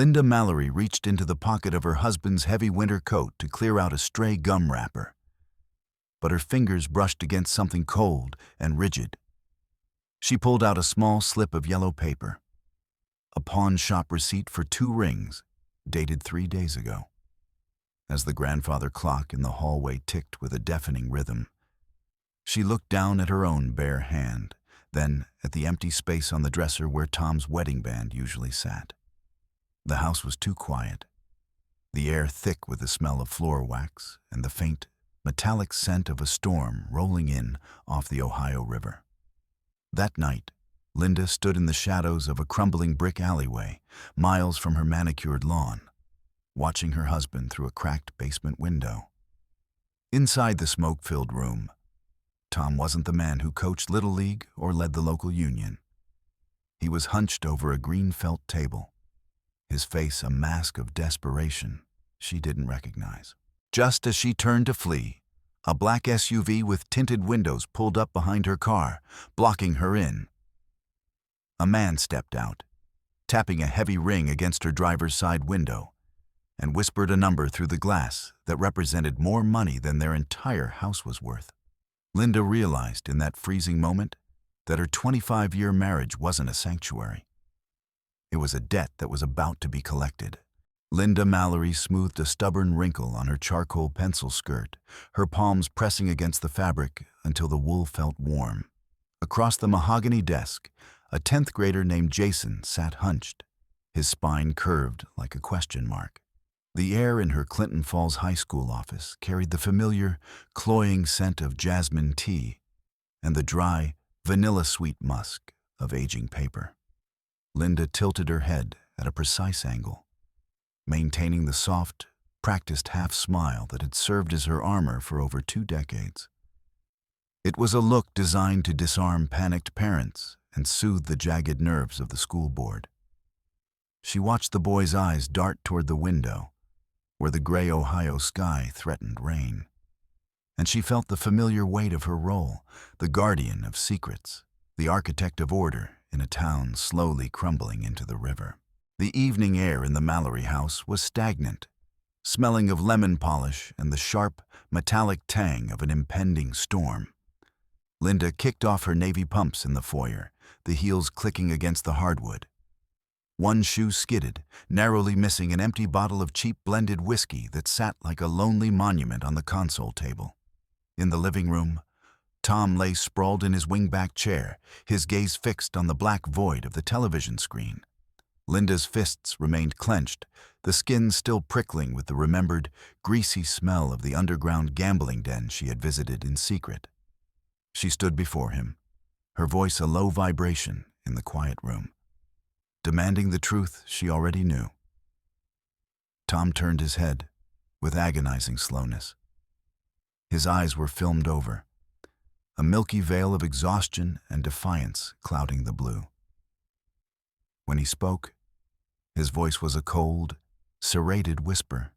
Linda Mallory reached into the pocket of her husband's heavy winter coat to clear out a stray gum wrapper. But her fingers brushed against something cold and rigid. She pulled out a small slip of yellow paper, a pawn shop receipt for 2 rings, dated 3 days ago. As the grandfather clock in the hallway ticked with a deafening rhythm, she looked down at her own bare hand, then at the empty space on the dresser where Tom's wedding band usually sat. The house was too quiet, the air thick with the smell of floor wax and the faint, metallic scent of a storm rolling in off the Ohio River. That night, Linda stood in the shadows of a crumbling brick alleyway, miles from her manicured lawn, watching her husband through a cracked basement window. Inside the smoke-filled room, Tom wasn't the man who coached Little League or led the local union. He was hunched over a green felt table, his face a mask of desperation she didn't recognize. Just as she turned to flee, a black SUV with tinted windows pulled up behind her car, blocking her in. A man stepped out, tapping a heavy ring against her driver's side window, and whispered a number through the glass that represented more money than their entire house was worth. Linda realized in that freezing moment that her 25-year marriage wasn't a sanctuary. It was a debt that was about to be collected. Linda Mallory smoothed a stubborn wrinkle on her charcoal pencil skirt, her palms pressing against the fabric until the wool felt warm. Across the mahogany desk, a 10th grader named Jason sat hunched, his spine curved like a question mark. The air in her Clinton Falls High School office carried the familiar, cloying scent of jasmine tea and the dry, vanilla-sweet musk of aging paper. Linda tilted her head at a precise angle, maintaining the soft, practiced half-smile that had served as her armor for over 2 decades. It was a look designed to disarm panicked parents and soothe the jagged nerves of the school board. She watched the boy's eyes dart toward the window, where the gray Ohio sky threatened rain. And she felt the familiar weight of her role, the guardian of secrets, the architect of order in a town slowly crumbling into the river. The evening air in the Mallory house was stagnant, smelling of lemon polish and the sharp, metallic tang of an impending storm. Linda kicked off her navy pumps in the foyer, the heels clicking against the hardwood. One shoe skidded, narrowly missing an empty bottle of cheap blended whiskey that sat like a lonely monument on the console table. In the living room, Tom lay sprawled in his wingback chair, his gaze fixed on the black void of the television screen. Linda's fists remained clenched, the skin still prickling with the remembered, greasy smell of the underground gambling den she had visited in secret. She stood before him, her voice a low vibration in the quiet room, demanding the truth she already knew. Tom turned his head with agonizing slowness. His eyes were filmed over, a milky veil of exhaustion and defiance clouding the blue. When he spoke, his voice was a cold, serrated whisper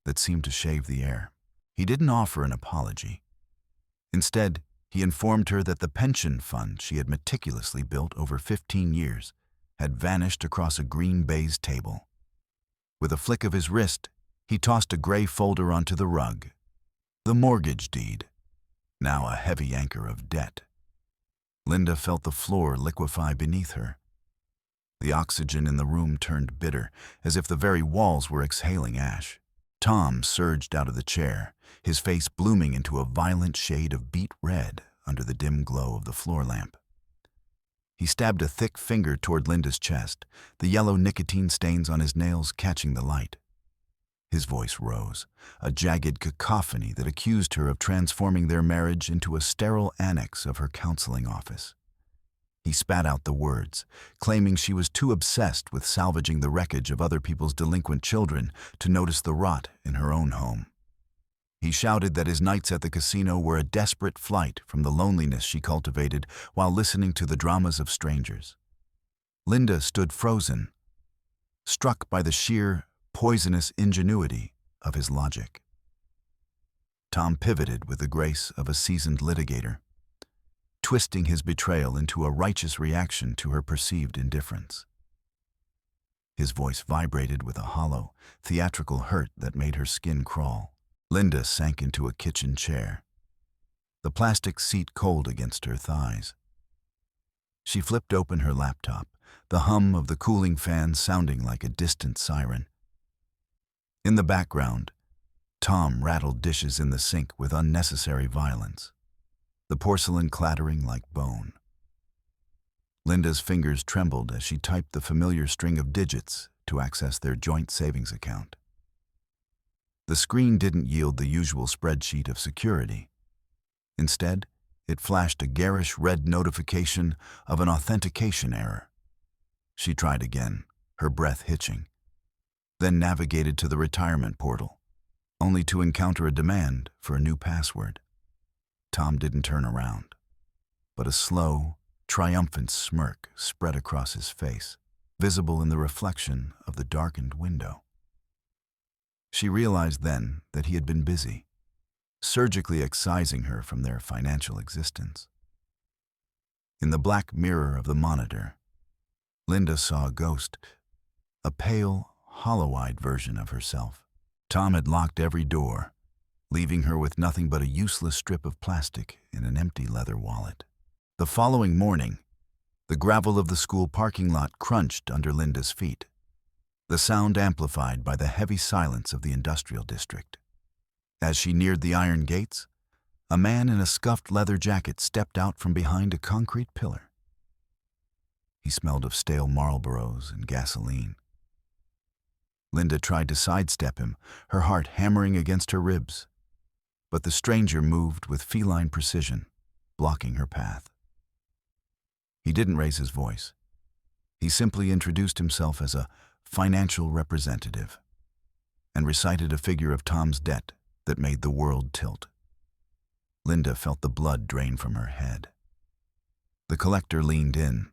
that seemed to shave the air. He didn't offer an apology. Instead, he informed her that the pension fund she had meticulously built over 15 years had vanished across a green baize table. With a flick of his wrist, he tossed a gray folder onto the rug. The mortgage deed, now a heavy anchor of debt. Linda felt the floor liquefy beneath her. The oxygen in the room turned bitter, as if the very walls were exhaling ash. Tom surged out of the chair, his face blooming into a violent shade of beet red under the dim glow of the floor lamp. He stabbed a thick finger toward Linda's chest, the yellow nicotine stains on his nails catching the light. His voice rose, a jagged cacophony that accused her of transforming their marriage into a sterile annex of her counseling office. He spat out the words, claiming she was too obsessed with salvaging the wreckage of other people's delinquent children to notice the rot in her own home. He shouted that his nights at the casino were a desperate flight from the loneliness she cultivated while listening to the dramas of strangers. Linda stood frozen, struck by the sheer, poisonous ingenuity of his logic. Tom pivoted with the grace of a seasoned litigator, twisting his betrayal into a righteous reaction to her perceived indifference. His voice vibrated with a hollow, theatrical hurt that made her skin crawl. Linda sank into a kitchen chair, the plastic seat cold against her thighs. She flipped open her laptop, the hum of the cooling fan sounding like a distant siren. In the background, Tom rattled dishes in the sink with unnecessary violence, the porcelain clattering like bone. Linda's fingers trembled as she typed the familiar string of digits to access their joint savings account. The screen didn't yield the usual spreadsheet of security. Instead, it flashed a garish red notification of an authentication error. She tried again, her breath hitching, then navigated to the retirement portal, only to encounter a demand for a new password. Tom didn't turn around, but a slow, triumphant smirk spread across his face, visible in the reflection of the darkened window. She realized then that he had been busy, surgically excising her from their financial existence. In the black mirror of the monitor, Linda saw a ghost, a pale, hollow-eyed version of herself. Tom had locked every door, leaving her with nothing but a useless strip of plastic in an empty leather wallet. The following morning, the gravel of the school parking lot crunched under Linda's feet, the sound amplified by the heavy silence of the industrial district. As she neared the iron gates, a man in a scuffed leather jacket stepped out from behind a concrete pillar. He smelled of stale Marlboros and gasoline. Linda tried to sidestep him, her heart hammering against her ribs, but the stranger moved with feline precision, blocking her path. He didn't raise his voice. He simply introduced himself as a financial representative and recited a figure of Tom's debt that made the world tilt. Linda felt the blood drain from her head. The collector leaned in,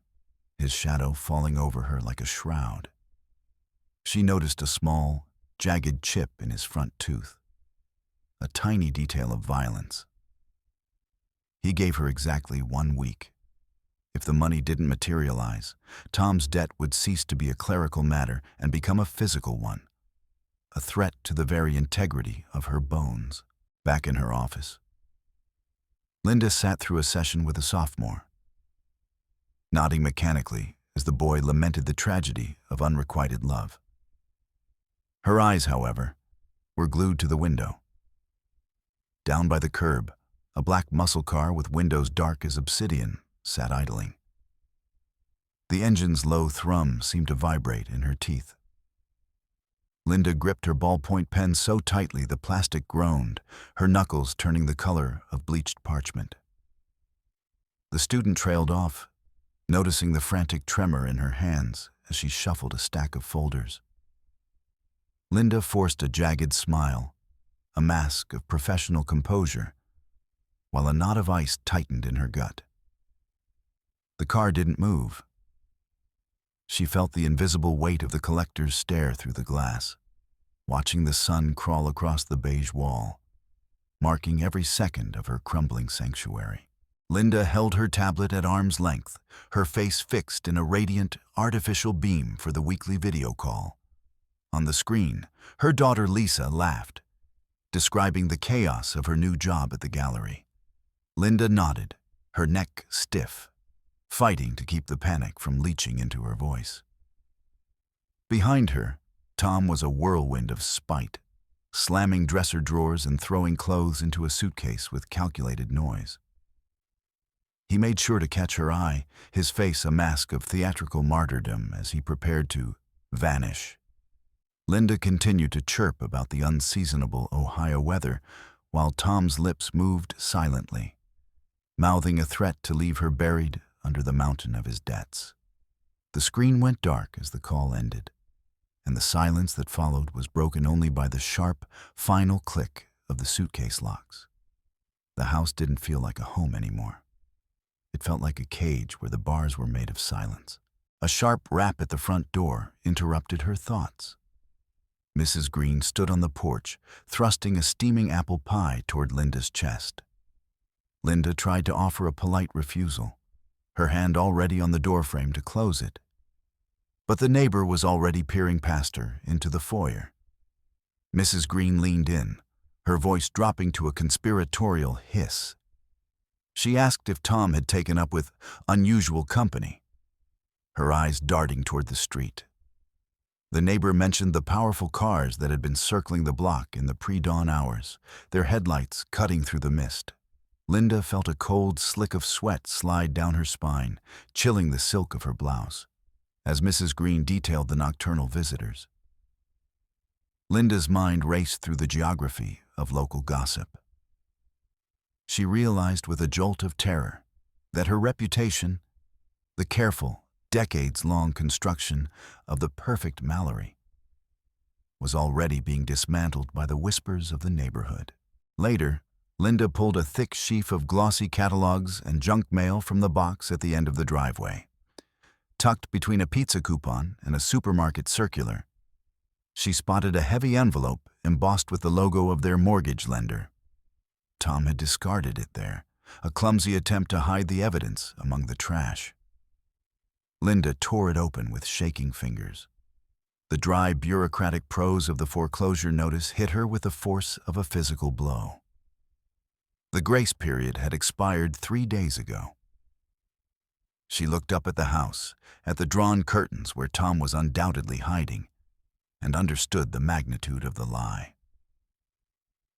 his shadow falling over her like a shroud. She noticed a small, jagged chip in his front tooth, a tiny detail of violence. He gave her exactly 1 week. If the money didn't materialize, Tom's debt would cease to be a clerical matter and become a physical one, a threat to the very integrity of her bones. Back in her office, Linda sat through a session with a sophomore, nodding mechanically as the boy lamented the tragedy of unrequited love. Her eyes, however, were glued to the window. Down by the curb, a black muscle car with windows dark as obsidian sat idling. The engine's low thrum seemed to vibrate in her teeth. Linda gripped her ballpoint pen so tightly the plastic groaned, her knuckles turning the color of bleached parchment. The student trailed off, noticing the frantic tremor in her hands as she shuffled a stack of folders. Linda forced a jagged smile, a mask of professional composure, while a knot of ice tightened in her gut. The car didn't move. She felt the invisible weight of the collector's stare through the glass, watching the sun crawl across the beige wall, marking every second of her crumbling sanctuary. Linda held her tablet at arm's length, her face fixed in a radiant, artificial beam for the weekly video call. On the screen, her daughter Lisa laughed, describing the chaos of her new job at the gallery. Linda nodded, her neck stiff, fighting to keep the panic from leaching into her voice. Behind her, Tom was a whirlwind of spite, slamming dresser drawers and throwing clothes into a suitcase with calculated noise. He made sure to catch her eye, his face a mask of theatrical martyrdom as he prepared to vanish. Linda continued to chirp about the unseasonable Ohio weather, while Tom's lips moved silently, mouthing a threat to leave her buried under the mountain of his debts. The screen went dark as the call ended, and the silence that followed was broken only by the sharp, final click of the suitcase locks. The house didn't feel like a home anymore. It felt like a cage where the bars were made of silence. A sharp rap at the front door interrupted her thoughts. Mrs. Green stood on the porch, thrusting a steaming apple pie toward Linda's chest. Linda tried to offer a polite refusal, her hand already on the doorframe to close it. But the neighbor was already peering past her into the foyer. Mrs. Green leaned in, her voice dropping to a conspiratorial hiss. She asked if Tom had taken up with unusual company, her eyes darting toward the street. The neighbor mentioned the powerful cars that had been circling the block in the pre-dawn hours, their headlights cutting through the mist. Linda felt a cold slick of sweat slide down her spine, chilling the silk of her blouse, as Mrs. Green detailed the nocturnal visitors. Linda's mind raced through the geography of local gossip. She realized with a jolt of terror that her reputation, the careful, decades-long construction of the perfect Mallory, was already being dismantled by the whispers of the neighborhood. Later, Linda pulled a thick sheaf of glossy catalogs and junk mail from the box at the end of the driveway. Tucked between a pizza coupon and a supermarket circular, she spotted a heavy envelope embossed with the logo of their mortgage lender. Tom had discarded it there, a clumsy attempt to hide the evidence among the trash. Linda tore it open with shaking fingers. The dry, bureaucratic prose of the foreclosure notice hit her with the force of a physical blow. The grace period had expired 3 days ago. She looked up at the house, at the drawn curtains where Tom was undoubtedly hiding, and understood the magnitude of the lie.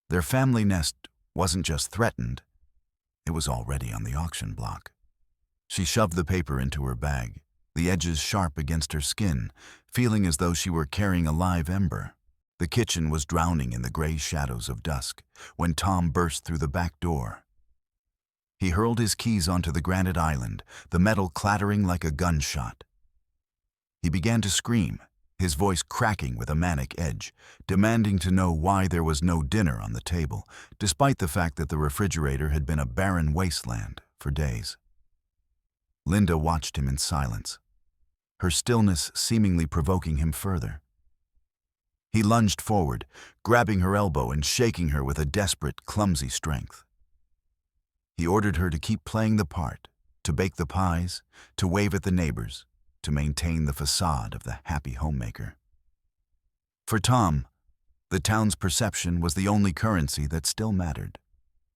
Their family nest wasn't just threatened, it was already on the auction block. She shoved the paper into her bag, the edges sharp against her skin, feeling as though she were carrying a live ember. The kitchen was drowning in the gray shadows of dusk when Tom burst through the back door. He hurled his keys onto the granite island, the metal clattering like a gunshot. He began to scream, his voice cracking with a manic edge, demanding to know why there was no dinner on the table, despite the fact that the refrigerator had been a barren wasteland for days. Linda watched him in silence, her stillness seemingly provoking him further. He lunged forward, grabbing her elbow and shaking her with a desperate, clumsy strength. He ordered her to keep playing the part, to bake the pies, to wave at the neighbors, to maintain the facade of the happy homemaker. For Tom, the town's perception was the only currency that still mattered.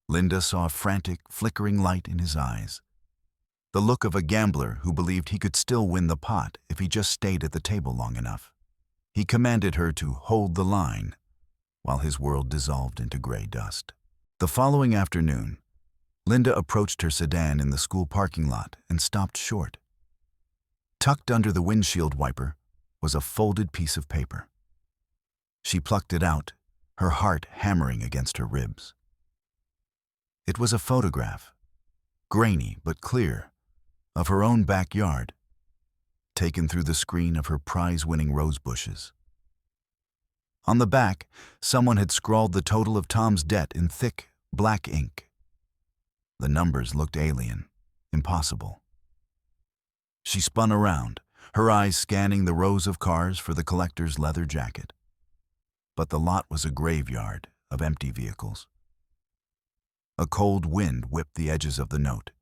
Linda saw a frantic, flickering light in his eyes, the look of a gambler who believed he could still win the pot if he just stayed at the table long enough. He commanded her to hold the line, while his world dissolved into gray dust. The following afternoon, Linda approached her sedan in the school parking lot and stopped short. Tucked under the windshield wiper was a folded piece of paper. She plucked it out, her heart hammering against her ribs. It was a photograph, grainy but clear, of her own backyard, taken through the screen of her prize-winning rose bushes. On the back, someone had scrawled the total of Tom's debt in thick, black ink. The numbers looked alien, impossible. She spun around, her eyes scanning the rows of cars for the collector's leather jacket. But the lot was a graveyard of empty vehicles. A cold wind whipped the edges of the note,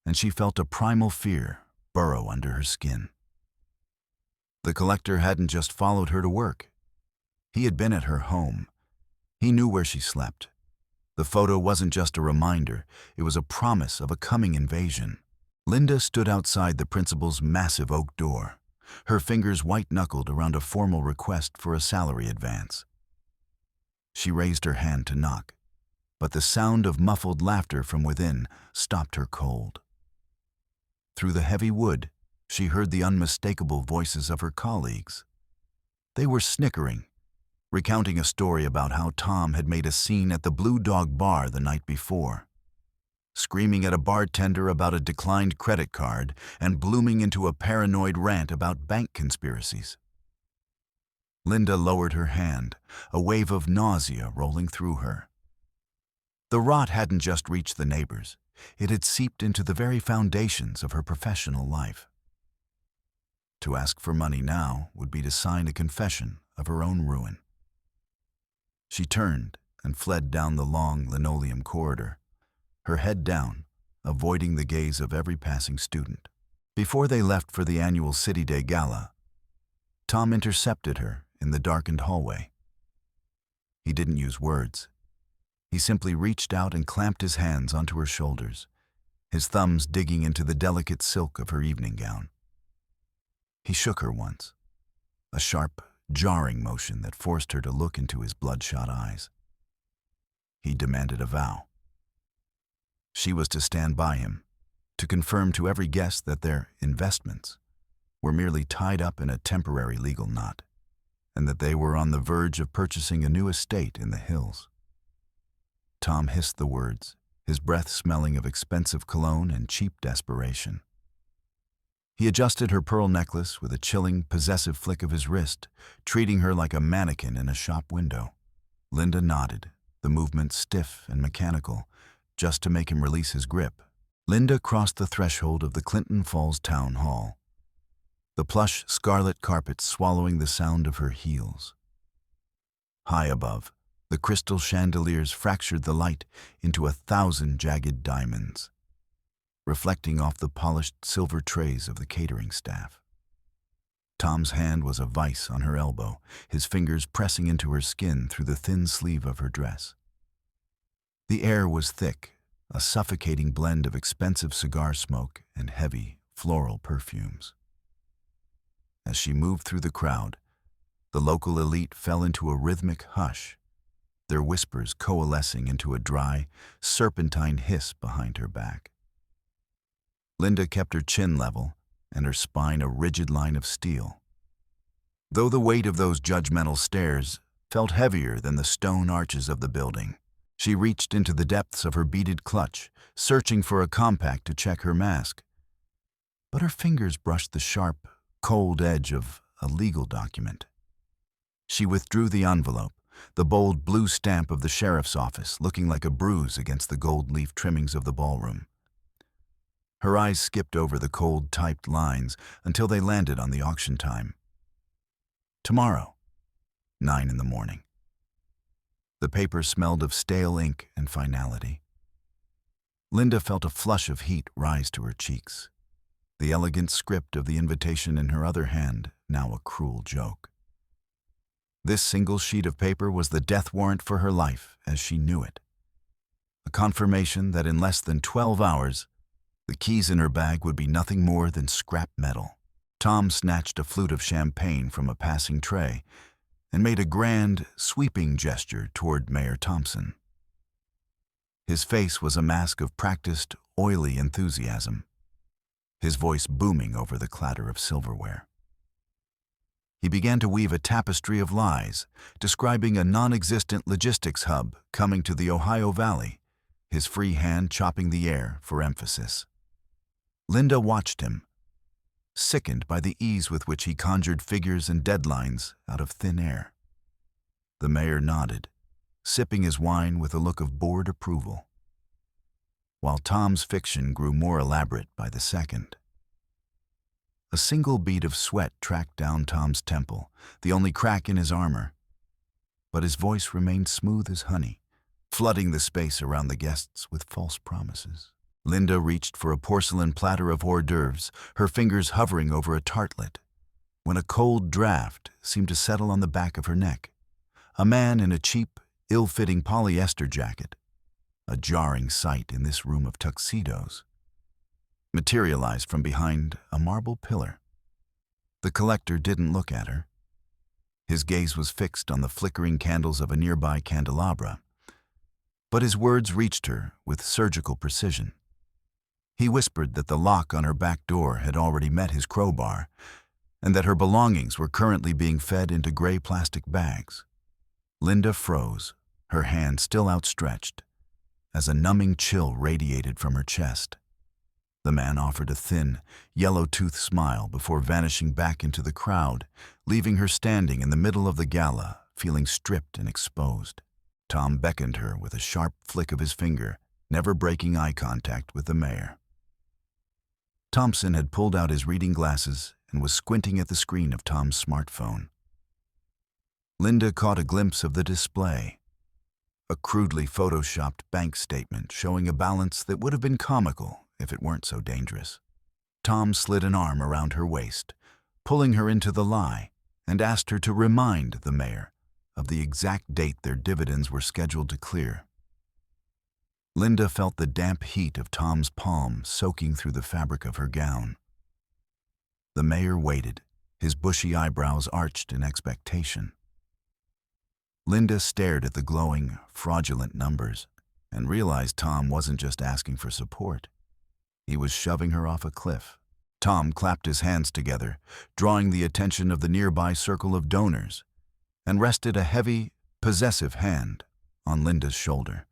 and she felt a primal fear burrow under her skin. The collector hadn't just followed her to work. He had been at her home. He knew where she slept. The photo wasn't just a reminder, it was a promise of a coming invasion. Linda stood outside the principal's massive oak door, her fingers white-knuckled around a formal request for a salary advance. She raised her hand to knock, but the sound of muffled laughter from within stopped her cold. Through the heavy wood, she heard the unmistakable voices of her colleagues. They were snickering, recounting a story about how Tom had made a scene at the Blue Dog Bar the night before, screaming at a bartender about a declined credit card and blooming into a paranoid rant about bank conspiracies. Linda lowered her hand, a wave of nausea rolling through her. The rot hadn't just reached the neighbors, it had seeped into the very foundations of her professional life. To ask for money now would be to sign a confession of her own ruin. She turned and fled down the long linoleum corridor, her head down, avoiding the gaze of every passing student. Before they left for the annual City Day Gala, Tom intercepted her in the darkened hallway. He didn't use words. He simply reached out and clamped his hands onto her shoulders, his thumbs digging into the delicate silk of her evening gown. He shook her once, a sharp, jarring motion that forced her to look into his bloodshot eyes. He demanded a vow. She was to stand by him, to confirm to every guest that their investments were merely tied up in a temporary legal knot, and that they were on the verge of purchasing a new estate in the hills. Tom hissed the words, his breath smelling of expensive cologne and cheap desperation. He adjusted her pearl necklace with a chilling, possessive flick of his wrist, treating her like a mannequin in a shop window. Linda nodded, the movement stiff and mechanical, just to make him release his grip. Linda crossed the threshold of the Clinton Falls Town Hall, the plush scarlet carpet swallowing the sound of her heels. High above, the crystal chandeliers fractured the light into 1,000 jagged diamonds, reflecting off the polished silver trays of the catering staff. Tom's hand was a vice on her elbow, his fingers pressing into her skin through the thin sleeve of her dress. The air was thick, a suffocating blend of expensive cigar smoke and heavy, floral perfumes. As she moved through the crowd, the local elite fell into a rhythmic hush, their whispers coalescing into a dry, serpentine hiss behind her back. Linda kept her chin level and her spine a rigid line of steel, though the weight of those judgmental stares felt heavier than the stone arches of the building. She reached into the depths of her beaded clutch, searching for a compact to check her mask. But her fingers brushed the sharp, cold edge of a legal document. She withdrew the envelope, the bold blue stamp of the sheriff's office looking like a bruise against the gold leaf trimmings of the ballroom. Her eyes skipped over the cold, typed lines until they landed on the auction time. Tomorrow, 9 in the morning. The paper smelled of stale ink and finality. Linda felt a flush of heat rise to her cheeks, the elegant script of the invitation in her other hand now a cruel joke. This single sheet of paper was the death warrant for her life as she knew it, a confirmation that in less than 12 hours, the keys in her bag would be nothing more than scrap metal. Tom snatched a flute of champagne from a passing tray and made a grand, sweeping gesture toward Mayor Thompson. His face was a mask of practiced, oily enthusiasm, his voice booming over the clatter of silverware. He began to weave a tapestry of lies, describing a non-existent logistics hub coming to the Ohio Valley, his free hand chopping the air for emphasis. Linda watched him, sickened by the ease with which he conjured figures and deadlines out of thin air. The mayor nodded, sipping his wine with a look of bored approval, while Tom's fiction grew more elaborate by the second. A single bead of sweat tracked down Tom's temple, the only crack in his armor, but his voice remained smooth as honey, flooding the space around the guests with false promises. Linda reached for a porcelain platter of hors d'oeuvres, her fingers hovering over a tartlet, when a cold draft seemed to settle on the back of her neck. A man in a cheap, ill-fitting polyester jacket, a jarring sight in this room of tuxedos, materialized from behind a marble pillar. The collector didn't look at her. His gaze was fixed on the flickering candles of a nearby candelabra, but his words reached her with surgical precision. He whispered that the lock on her back door had already met his crowbar, and that her belongings were currently being fed into gray plastic bags. Linda froze, her hand still outstretched, as a numbing chill radiated from her chest. The man offered a thin, yellow-toothed smile before vanishing back into the crowd, leaving her standing in the middle of the gala, feeling stripped and exposed. Tom beckoned her with a sharp flick of his finger, never breaking eye contact with the mayor. Thompson had pulled out his reading glasses and was squinting at the screen of Tom's smartphone. Linda caught a glimpse of the display, a crudely photoshopped bank statement showing a balance that would have been comical if it weren't so dangerous. Tom slid an arm around her waist, pulling her into the lie, and asked her to remind the mayor of the exact date their dividends were scheduled to clear. Linda felt the damp heat of Tom's palm soaking through the fabric of her gown. The mayor waited, his bushy eyebrows arched in expectation. Linda stared at the glowing, fraudulent numbers and realized Tom wasn't just asking for support. He was shoving her off a cliff. Tom clapped his hands together, drawing the attention of the nearby circle of donors, and rested a heavy, possessive hand on Linda's shoulder.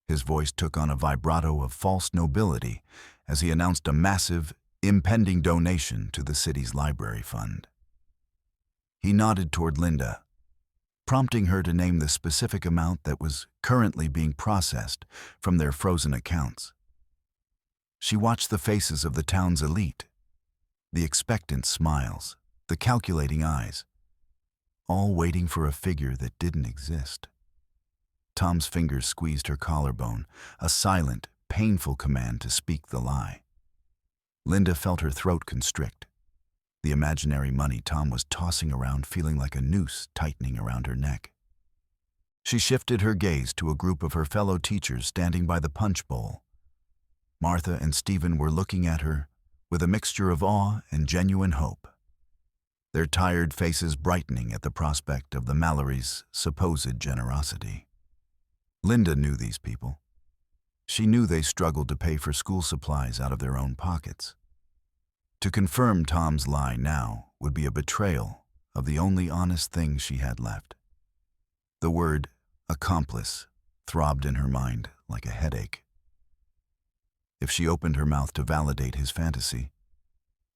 His voice took on a vibrato of false nobility as he announced a massive, impending donation to the city's library fund. He nodded toward Linda, prompting her to name the specific amount that was currently being processed from their frozen accounts. She watched the faces of the town's elite, the expectant smiles, the calculating eyes, all waiting for a figure that didn't exist. Tom's fingers squeezed her collarbone, a silent, painful command to speak the lie. Linda felt her throat constrict, the imaginary money Tom was tossing around feeling like a noose tightening around her neck. She shifted her gaze to a group of her fellow teachers standing by the punch bowl. Martha and Stephen were looking at her with a mixture of awe and genuine hope, their tired faces brightening at the prospect of the Mallory's supposed generosity. Linda knew these people. She knew they struggled to pay for school supplies out of their own pockets. To confirm Tom's lie now would be a betrayal of the only honest thing she had left. The word accomplice throbbed in her mind like a headache. If she opened her mouth to validate his fantasy,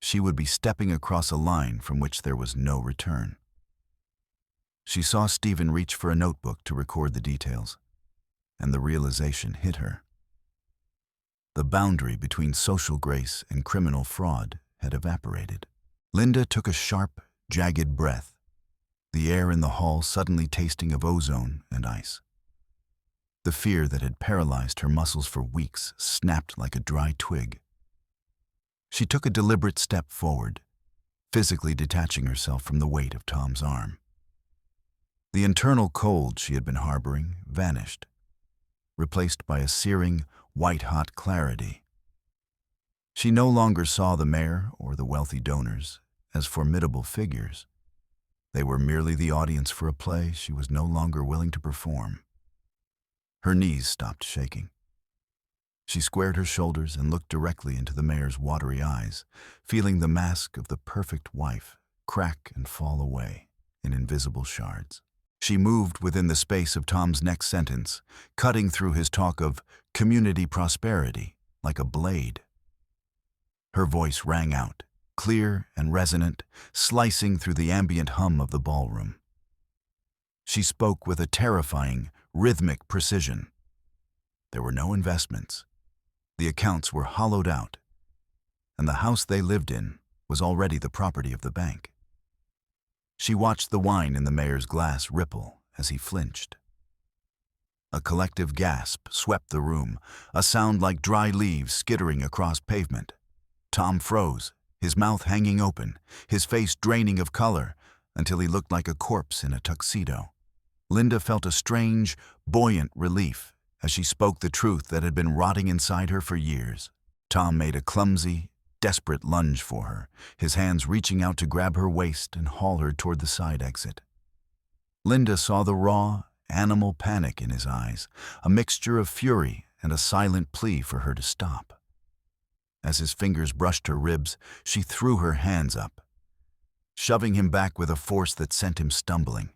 she would be stepping across a line from which there was no return. She saw Stephen reach for a notebook to record the details, and the realization hit her. The boundary between social grace and criminal fraud had evaporated. Linda took a sharp, jagged breath, the air in the hall suddenly tasting of ozone and ice. The fear that had paralyzed her muscles for weeks snapped like a dry twig. She took a deliberate step forward, physically detaching herself from the weight of Tom's arm. The internal cold she had been harboring vanished, replaced by a searing, white-hot clarity. She no longer saw the mayor or the wealthy donors as formidable figures. They were merely the audience for a play she was no longer willing to perform. Her knees stopped shaking. She squared her shoulders and looked directly into the mayor's watery eyes, feeling the mask of the perfect wife crack and fall away in invisible shards. She moved within the space of Tom's next sentence, cutting through his talk of community prosperity like a blade. Her voice rang out, clear and resonant, slicing through the ambient hum of the ballroom. She spoke with a terrifying, rhythmic precision. There were no investments. The accounts were hollowed out, and the house they lived in was already the property of the bank. She watched the wine in the mayor's glass ripple as he flinched. A collective gasp swept the room, a sound like dry leaves skittering across pavement. Tom froze, his mouth hanging open, his face draining of color until he looked like a corpse in a tuxedo. Linda felt a strange, buoyant relief as she spoke the truth that had been rotting inside her for years. Tom made a clumsy, desperate lunge for her, his hands reaching out to grab her waist and haul her toward the side exit. Linda saw the raw, animal panic in his eyes, a mixture of fury and a silent plea for her to stop. As his fingers brushed her ribs, she threw her hands up, shoving him back with a force that sent him stumbling.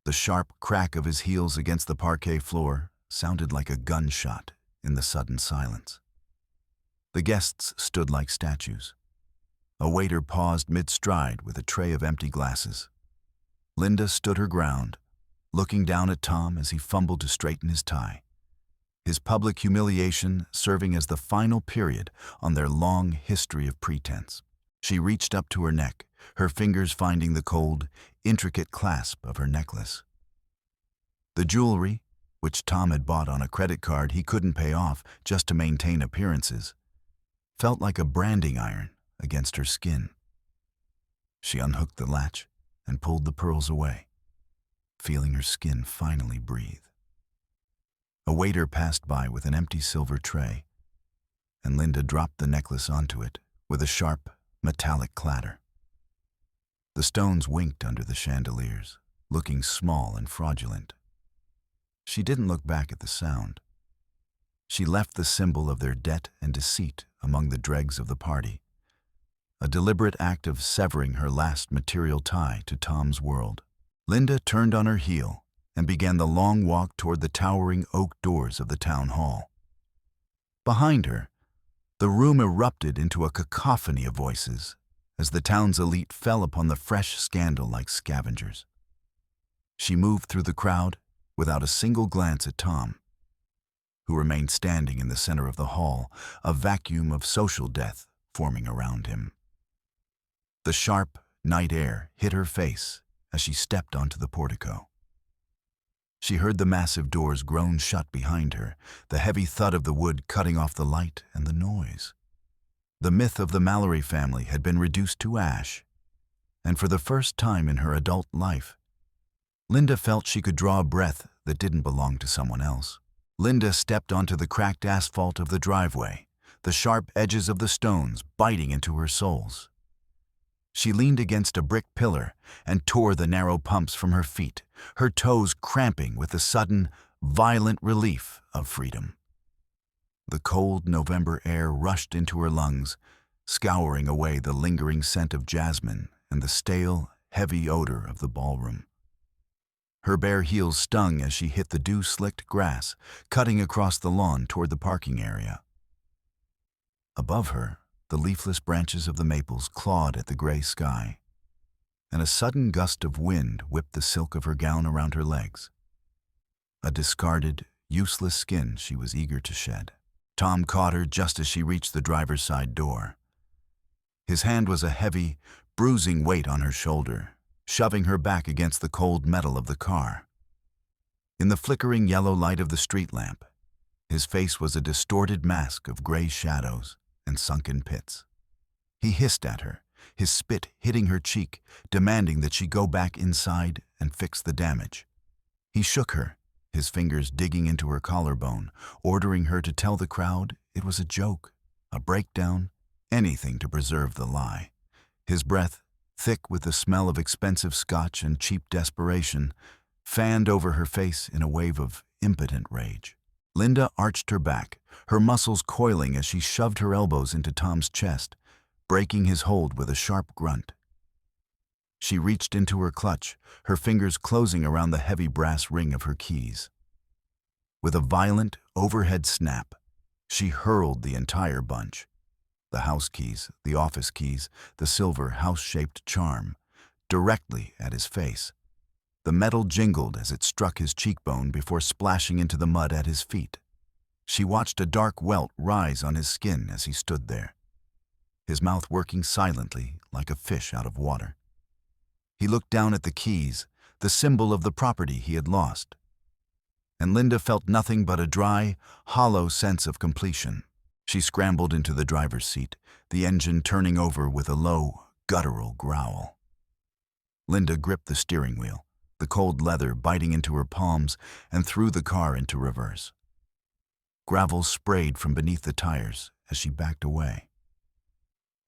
The sharp crack of his heels against the parquet floor sounded like a gunshot in the sudden silence. The guests stood like statues. A waiter paused mid-stride with a tray of empty glasses. Linda stood her ground, looking down at Tom as he fumbled to straighten his tie, his public humiliation serving as the final period on their long history of pretense. She reached up to her neck, her fingers finding the cold, intricate clasp of her necklace. The jewelry, which Tom had bought on a credit card he couldn't pay off just to maintain appearances, felt like a branding iron against her skin. She unhooked the latch, and pulled the pearls away, feeling her skin finally breathe. A waiter passed by with an empty silver tray, and Linda dropped the necklace onto it with a sharp, metallic clatter. The stones winked under the chandeliers, looking small and fraudulent. She didn't look back at the sound. She left the symbol of their debt and deceit among the dregs of the party, a deliberate act of severing her last material tie to Tom's world. Linda turned on her heel and began the long walk toward the towering oak doors of the town hall. Behind her, the room erupted into a cacophony of voices as the town's elite fell upon the fresh scandal like scavengers. She moved through the crowd without a single glance at Tom, who remained standing in the center of the hall, a vacuum of social death forming around him. The sharp night air hit her face as she stepped onto the portico. She heard the massive doors groan shut behind her, the heavy thud of the wood cutting off the light and the noise. The myth of the Mallory family had been reduced to ash, and for the first time in her adult life, Linda felt she could draw a breath that didn't belong to someone else. Linda stepped onto the cracked asphalt of the driveway, the sharp edges of the stones biting into her soles. She leaned against a brick pillar and tore the narrow pumps from her feet, her toes cramping with the sudden, violent relief of freedom. The cold November air rushed into her lungs, scouring away the lingering scent of jasmine and the stale, heavy odor of the ballroom. Her bare heels stung as she hit the dew-slicked grass, cutting across the lawn toward the parking area. Above her, the leafless branches of the maples clawed at the gray sky, and a sudden gust of wind whipped the silk of her gown around her legs. A discarded, useless skin she was eager to shed. Tom caught her just as she reached the driver's side door. His hand was a heavy, bruising weight on her shoulder, shoving her back against the cold metal of the car. In the flickering yellow light of the street lamp, his face was a distorted mask of gray shadows and sunken pits. He hissed at her, his spit hitting her cheek, demanding that she go back inside and fix the damage. He shook her, his fingers digging into her collarbone, ordering her to tell the crowd it was a joke, a breakdown, anything to preserve the lie. His breath, thick with the smell of expensive scotch and cheap desperation, fanned over her face in a wave of impotent rage. Linda arched her back, her muscles coiling as she shoved her elbows into Tom's chest, breaking his hold with a sharp grunt. She reached into her clutch, her fingers closing around the heavy brass ring of her keys. With a violent, overhead snap, she hurled the entire bunch. The house keys, the office keys, the silver house-shaped charm, directly at his face. The metal jingled as it struck his cheekbone before splashing into the mud at his feet. She watched a dark welt rise on his skin as he stood there, his mouth working silently like a fish out of water. He looked down at the keys, the symbol of the property he had lost, and Linda felt nothing but a dry, hollow sense of completion. She scrambled into the driver's seat, the engine turning over with a low, guttural growl. Linda gripped the steering wheel, the cold leather biting into her palms, and threw the car into reverse. Gravel sprayed from beneath the tires as she backed away.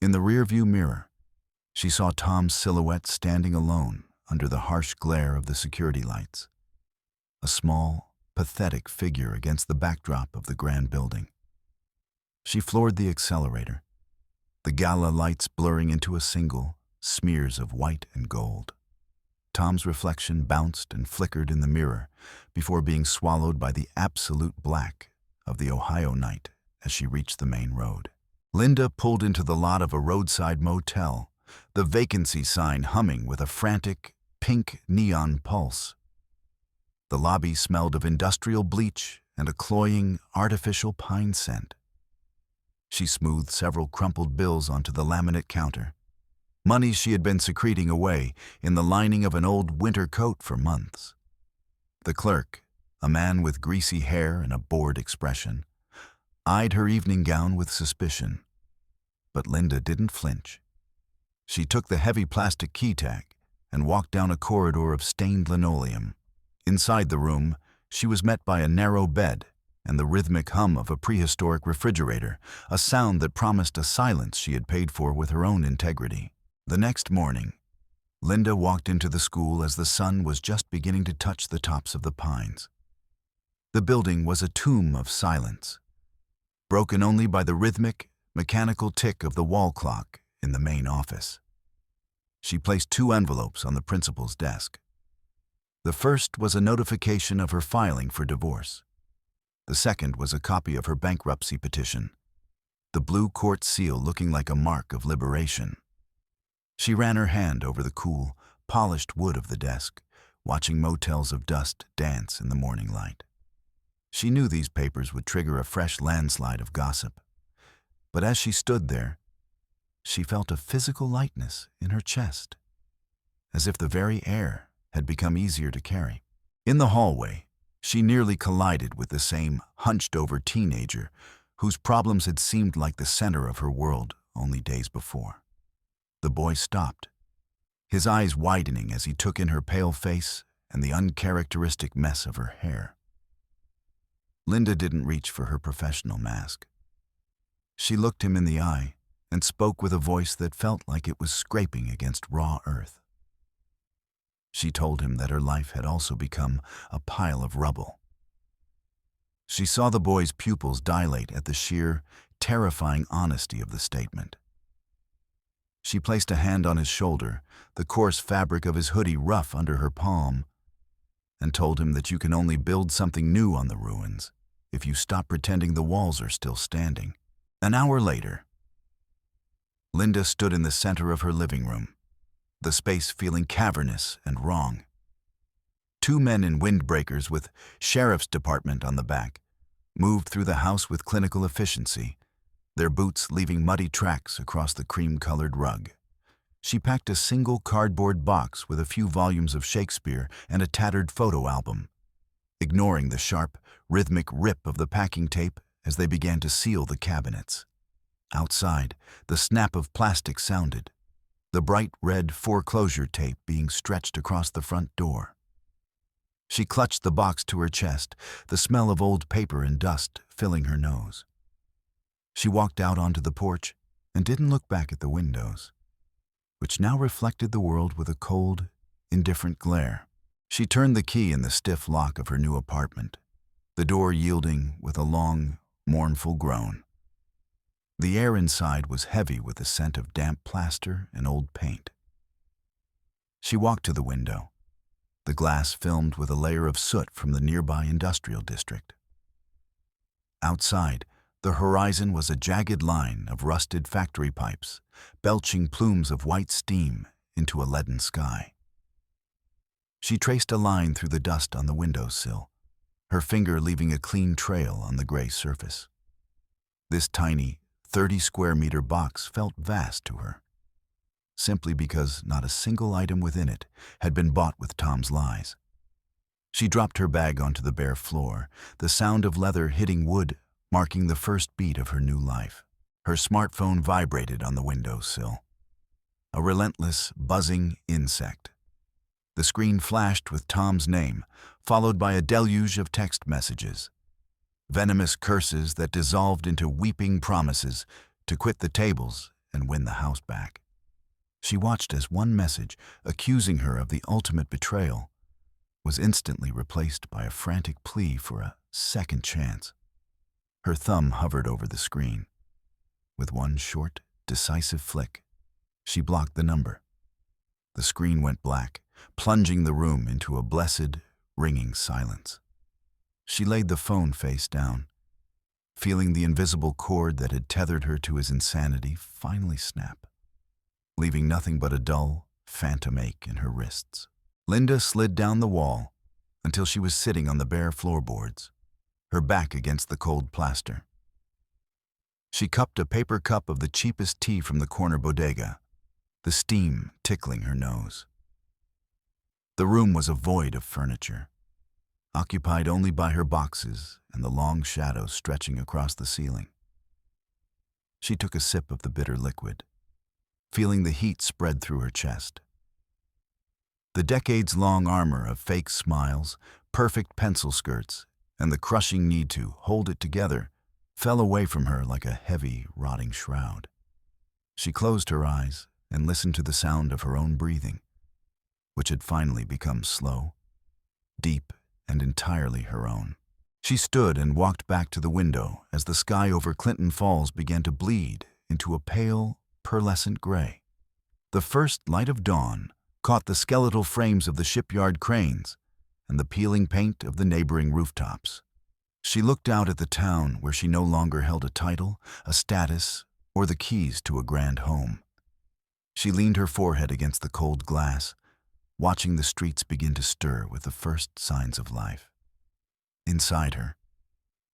In the rearview mirror, she saw Tom's silhouette standing alone under the harsh glare of the security lights, a small, pathetic figure against the backdrop of the grand building. She floored the accelerator, the gala lights blurring into a single, smears of white and gold. Tom's reflection bounced and flickered in the mirror before being swallowed by the absolute black of the Ohio night as she reached the main road. Linda pulled into the lot of a roadside motel, the vacancy sign humming with a frantic, pink neon pulse. The lobby smelled of industrial bleach and a cloying, artificial pine scent. She smoothed several crumpled bills onto the laminate counter, money she had been secreting away in the lining of an old winter coat for months. The clerk, a man with greasy hair and a bored expression, eyed her evening gown with suspicion. But Linda didn't flinch. She took the heavy plastic key tag and walked down a corridor of stained linoleum. Inside the room, she was met by a narrow bed and the rhythmic hum of a prehistoric refrigerator, a sound that promised a silence she had paid for with her own integrity. The next morning, Linda walked into the school as the sun was just beginning to touch the tops of the pines. The building was a tomb of silence, broken only by the rhythmic, mechanical tick of the wall clock in the main office. She placed 2 envelopes on the principal's desk. The first was a notification of her filing for divorce. The second was a copy of her bankruptcy petition, the blue court seal looking like a mark of liberation. She ran her hand over the cool, polished wood of the desk, watching motels of dust dance in the morning light. She knew these papers would trigger a fresh landslide of gossip. But as she stood there, she felt a physical lightness in her chest, as if the very air had become easier to carry. In the hallway, she nearly collided with the same hunched-over teenager whose problems had seemed like the center of her world only days before. The boy stopped, his eyes widening as he took in her pale face and the uncharacteristic mess of her hair. Linda didn't reach for her professional mask. She looked him in the eye and spoke with a voice that felt like it was scraping against raw earth. She told him that her life had also become a pile of rubble. She saw the boy's pupils dilate at the sheer, terrifying honesty of the statement. She placed a hand on his shoulder, the coarse fabric of his hoodie rough under her palm, and told him that you can only build something new on the ruins if you stop pretending the walls are still standing. An hour later, Linda stood in the center of her living room, the space feeling cavernous and wrong. 2 men in windbreakers with sheriff's department on the back moved through the house with clinical efficiency, their boots leaving muddy tracks across the cream-colored rug. She packed a single cardboard box with a few volumes of Shakespeare and a tattered photo album, ignoring the sharp, rhythmic rip of the packing tape as they began to seal the cabinets. Outside, the snap of plastic sounded, the bright red foreclosure tape being stretched across the front door. She clutched the box to her chest, the smell of old paper and dust filling her nose. She walked out onto the porch and didn't look back at the windows, which now reflected the world with a cold, indifferent glare. She turned the key in the stiff lock of her new apartment, the door yielding with a long, mournful groan. The air inside was heavy with the scent of damp plaster and old paint. She walked to the window, the glass filmed with a layer of soot from the nearby industrial district. Outside, the horizon was a jagged line of rusted factory pipes, belching plumes of white steam into a leaden sky. She traced a line through the dust on the windowsill, her finger leaving a clean trail on the gray surface. This tiny, 30-square-meter box felt vast to her, simply because not a single item within it had been bought with Tom's lies. She dropped her bag onto the bare floor, the sound of leather hitting wood marking the first beat of her new life. Her smartphone vibrated on the windowsill, a relentless, buzzing insect. The screen flashed with Tom's name, followed by a deluge of text messages, venomous curses that dissolved into weeping promises to quit the tables and win the house back. She watched as one message, accusing her of the ultimate betrayal, was instantly replaced by a frantic plea for a second chance. Her thumb hovered over the screen. With one short, decisive flick, she blocked the number. The screen went black, plunging the room into a blessed, ringing silence. She laid the phone face down, feeling the invisible cord that had tethered her to his insanity finally snap, leaving nothing but a dull, phantom ache in her wrists. Linda slid down the wall until she was sitting on the bare floorboards, her back against the cold plaster. She cupped a paper cup of the cheapest tea from the corner bodega, the steam tickling her nose. The room was a void of furniture, occupied only by her boxes and the long shadows stretching across the ceiling. She took a sip of the bitter liquid, feeling the heat spread through her chest. The decades-long armor of fake smiles, perfect pencil skirts, and the crushing need to hold it together fell away from her like a heavy, rotting shroud. She closed her eyes and listened to the sound of her own breathing, which had finally become slow, deep, and entirely her own. She stood and walked back to the window as the sky over Clinton Falls began to bleed into a pale, pearlescent gray. The first light of dawn caught the skeletal frames of the shipyard cranes and the peeling paint of the neighboring rooftops. She looked out at the town where she no longer held a title, a status, or the keys to a grand home. She leaned her forehead against the cold glass, watching the streets begin to stir with the first signs of life. Inside her,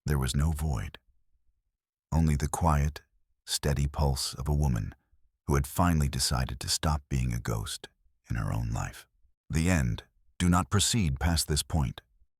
there was no void, only the quiet, steady pulse of a woman who had finally decided to stop being a ghost in her own life. The end. Do not proceed past this point.